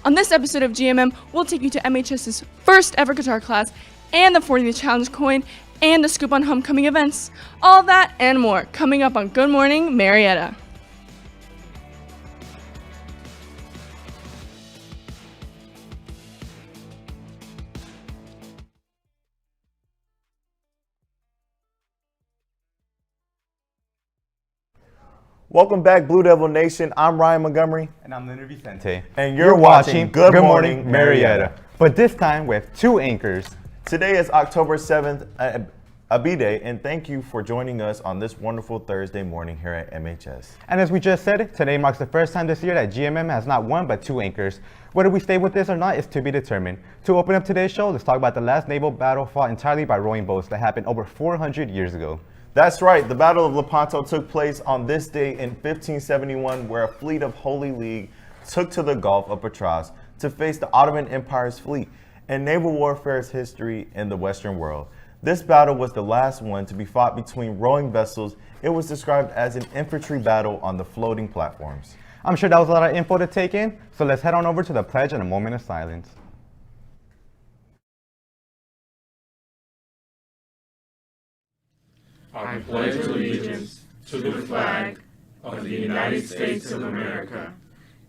On this episode of GMM, we'll take you to MHS's first ever guitar class and the 40th Challenge coin and the scoop on homecoming events. All that and more coming up on Good Morning Marietta. Welcome back, Blue Devil Nation. I'm Ryan Montgomery. And I'm Leonard Vicente. And you're watching Good Morning Marietta. But this time we have two anchors. Today is October 7th, a B-Day, and thank you for joining us on this wonderful Thursday morning here at MHS. And as we just said, today marks the first time this year that GMM has not one but two anchors. Whether we stay with this or not is to be determined. To open up today's show, let's talk about the last naval battle fought entirely by rowing boats that happened over 400 years ago. That's right, the Battle of Lepanto took place on this day in 1571, where a fleet of Holy League took to the Gulf of Patras to face the Ottoman Empire's fleet and naval warfare's history in the Western world. This battle was the last one to be fought between rowing vessels. It was described as an infantry battle on the floating platforms. I'm sure that was a lot of info to take in, so let's head on over to the pledge and a moment of silence. I pledge allegiance to the flag of the United States of America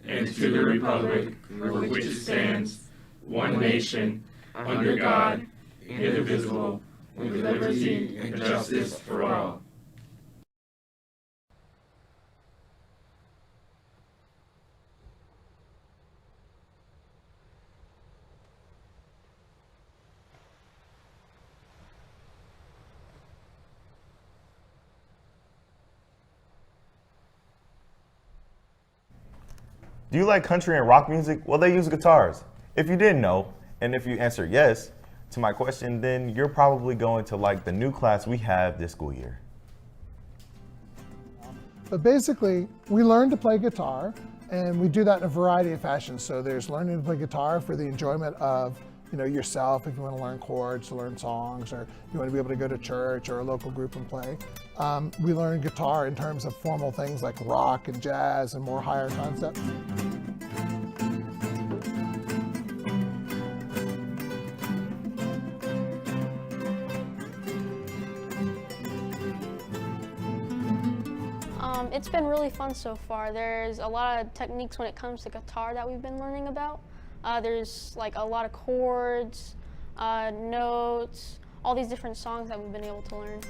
and to the republic for which it stands, one nation, under God, indivisible, with liberty and justice for all. Do you like country and rock music? Well, they use guitars. If you didn't know, and if you answer yes to my question, then you're probably going to like the new class we have this school year. But basically, we learn to play guitar, and we do that in a variety of fashions. So there's learning to play guitar for the enjoyment of yourself, if you want to learn chords, to learn songs, or you want to be able to go to church or a local group and play. We learn guitar in terms of formal things like rock and jazz and more higher concepts. It's been really fun so far. There's a lot of techniques when it comes to guitar that we've been learning about. There's like a lot of chords, notes, all these different songs that we've been able to learn.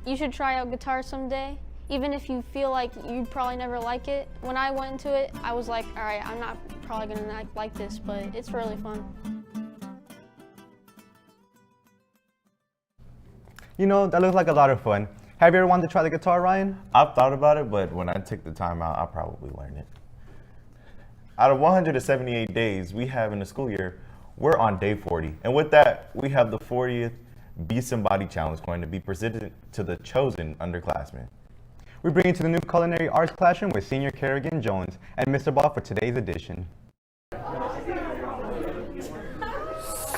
You should try out guitar someday, even if you feel like you'd probably never like it. When I went into it, I was like, all right, I'm not probably gonna like this, but it's really fun. You know, that looks like a lot of fun. Have you ever wanted to try the guitar, Ryan? I've thought about it, but when I take the time out, I'll probably learn it. Out of 178 days we have in the school year, we're on day 40. And with that, we have the 40th Be Somebody Challenge going to be presented to the chosen underclassmen. We bring you to the new culinary arts classroom with Senior Kerrigan Jones and Mr. Ball for today's edition.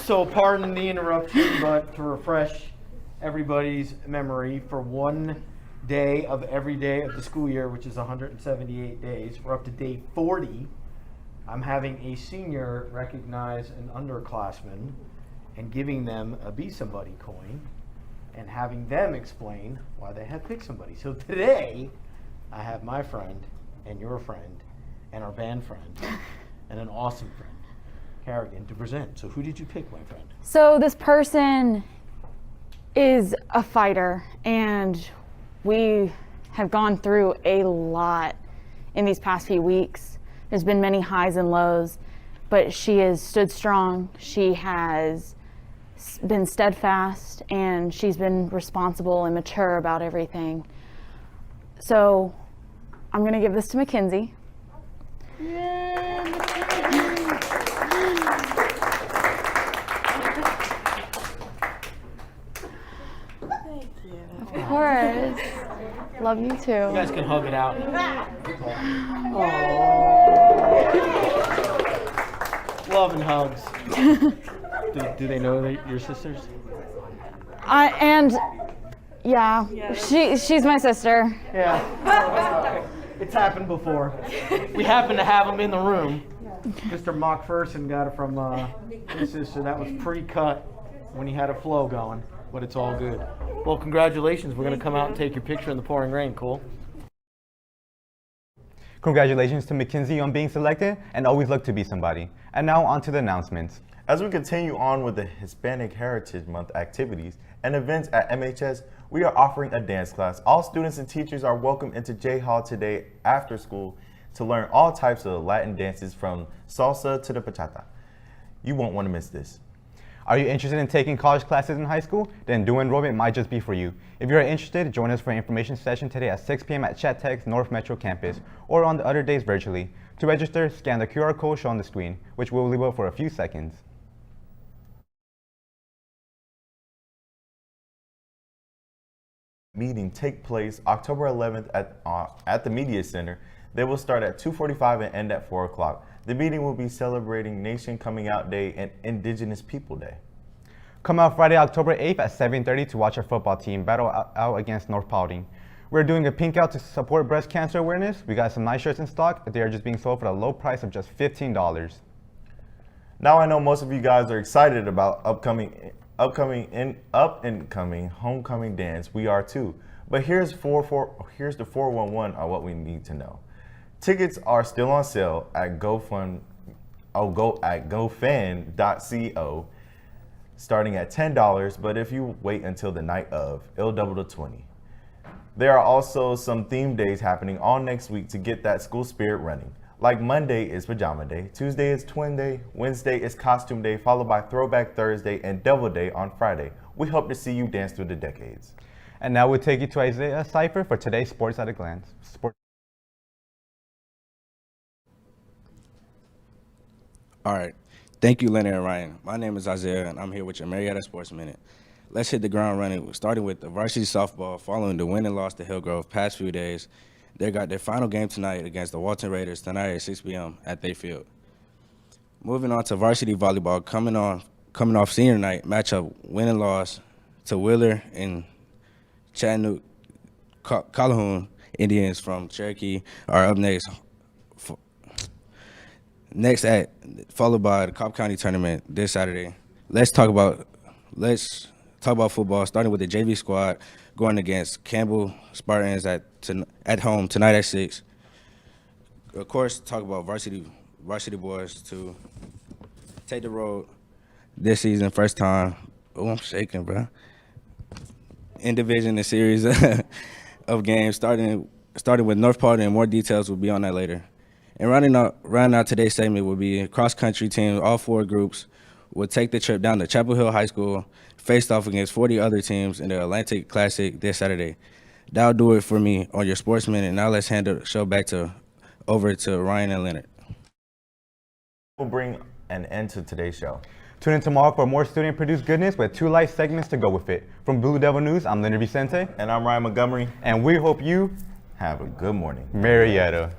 So pardon the interruption, but to refresh everybody's memory, for one day of every day of the school year, which is 178 days, we're up to day 40. I'm having a senior recognize an underclassman and giving them a Be Somebody coin and having them explain why they have picked somebody. So today, I have my friend and your friend and our band friend and an awesome friend, Kerrigan, to present. So who did you pick, my friend? So this person is a fighter, and we have gone through a lot in these past few weeks. There's been many highs and lows, but she has stood strong. She has been steadfast, and she's been responsible and mature about everything. So I'm going to give this to Mackenzie. Of course. Love you too. You guys can hug it out. Love and hugs. Do they know that you're sisters? And Yeah, she's my sister. Yeah. It's happened before. We happen to have him in the room. Mr. Mockpherson got it from his sister. That was pre-cut when he had a flow going, but it's all good. Well, congratulations. We're going to come out and take your picture in the pouring rain. Cool. Congratulations to Mackenzie on being selected, and always look to be somebody. And now on to the announcements. As we continue on with the Hispanic Heritage Month activities and events at MHS, we are offering a dance class. All students and teachers are welcome into J Hall today after school to learn all types of Latin dances from salsa to the bachata. You won't want to miss this. Are you interested in taking college classes in high school? Then dual enrollment might just be for you. If you're interested, join us for an information session today at 6 p.m. at Chet Tech's North Metro campus or on the other days virtually. To register, scan the QR code shown on the screen, which we'll leave up for a few seconds. Meeting take place October 11th at the Media Center. They will start at 2:45 and end at 4 o'clock. The meeting will be celebrating Nation Coming Out Day and Indigenous People Day. Come out Friday, October 8th at 7:30 to watch our football team battle out against North Paulding. We're doing a pink out to support breast cancer awareness. We got some nice shirts in stock, but they are just being sold for the low price of just $15. Now I know most of you guys are excited about upcoming homecoming dance. We are too. But here's the 411 on what we need to know. Tickets are still on sale at gofan.co starting at $10, but if you wait until the night of, it'll double to $20. There are also some theme days happening all next week to get that school spirit running. Like Monday is Pajama Day, Tuesday is Twin Day, Wednesday is Costume Day, followed by Throwback Thursday and Devil Day on Friday. We hope to see you dance through the decades. And now we'll take you to Isaiah Cypher for today's Sports at a Glance. All right. Thank you, Leonard and Ryan. My name is Isaiah, and I'm here with your Marietta Sports Minute. Let's hit the ground running, starting with the varsity softball following the win and loss to Hillgrove past few days. They got their final game tonight against the Walton Raiders tonight at 6 p.m. at They Field. Moving on to varsity volleyball, coming off senior night matchup, win and loss to Wheeler and Chattanooga Calhoun Indians from Cherokee are up next. Followed by the Cobb County tournament this Saturday. Let's talk about football, starting with the JV squad going against Campbell Spartans at home tonight at 6. Of course, talk about varsity boys to take the road this season, first time. Oh, I'm shaking, bro. In division and series of games, starting with North Paulding, and more details will be on that later. And rounding out today's segment will be cross-country teams. All 4 groups will take the trip down to Chapel Hill High School, faced off against 40 other teams in the Atlantic Classic this Saturday. That'll do it for me on your Sports Minute. Now let's hand the show back over to Ryan and Leonard. We'll bring an end to today's show. Tune in tomorrow for more student-produced goodness with 2 light segments to go with it. From Blue Devil News, I'm Leonard Vicente. And I'm Ryan Montgomery. And we hope you have a good morning. Marietta.